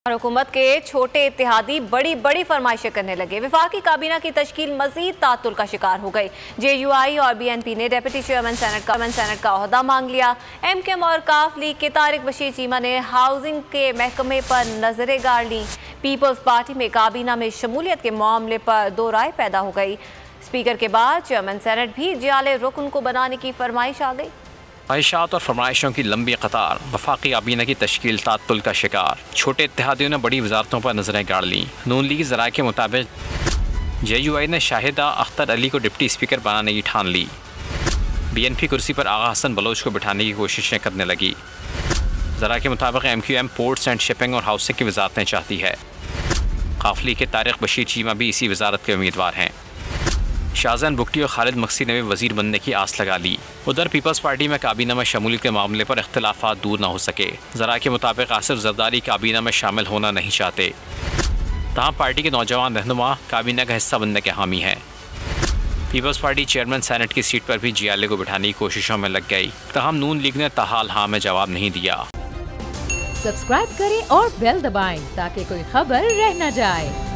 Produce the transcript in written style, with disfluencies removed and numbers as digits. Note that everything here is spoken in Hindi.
और हुकूमत के छोटे इत्तेहादी बड़ी बड़ी फरमाइशें करने लगे। वफाकी काबीना की तश्कील मजीद तातुल का शिकार हो गई। JUI और BNP ने डेप्यूटी चेयरमैन सेनेट का ओहदा मांग लिया। MKM और काफ लीग के तारिक बशीर चीमा ने हाउसिंग के महकमे पर नजरें गाड़ ली। पीपल्स पार्टी में काबीना में शमूलियत के मामले पर दो राय पैदा हो गई। स्पीकर के बाद चेयरमैन सेनेट भी जियाले रुकन को बनाने की फरमाइश आ गई। ख्वाहिशात और फरमाइशों की लंबी कतार, वफाकी काबीना की तश्कील तात्तुल का शिकार। छोटे इत्तेहादियों ने बड़ी वजारतों पर नजरें गाड़ लीं। नून लीग ज़राए के मुताबिक JUI ने शाहिदा अख्तर अली को डिप्टी स्पीकर बनाने की ठान ली। BNP कुर्सी पर आगा हसन बलोच को बिठाने की कोशिशें करने लगी। ज़राए के मुताबिक MQM पोर्ट्स एंड शिपिंग और हाउसिंग की वजारतें चाहती है। काफली के तारिक बशीर चीमा भी इसी वजारत के उम्मीदवार हैं। शाहजहान बुगटी और खालिद मक्सी ने भी वजीर बनने की आस लगा ली। उधर पीपल्स पार्टी में काबीना में शमूलियत के मामले पर इख्तिलाफात दूर न हो सके। ज़रा के मुताबिक आसिफ जरदारी काबीना में शामिल होना नहीं चाहते, तहाँ पार्टी के नौजवान रहनुमा काबीना का हिस्सा बनने के हामी हैं। पीपल्स पार्टी चेयरमैन सेनेट की सीट पर भी जियाले को बिठाने की कोशिशों में लग गई। तहम नून लीग ने ताहाल हाँ में जवाब नहीं दिया। सब्सक्राइब करें और बेल दबाएं ताकि कोई खबर रह न जाए।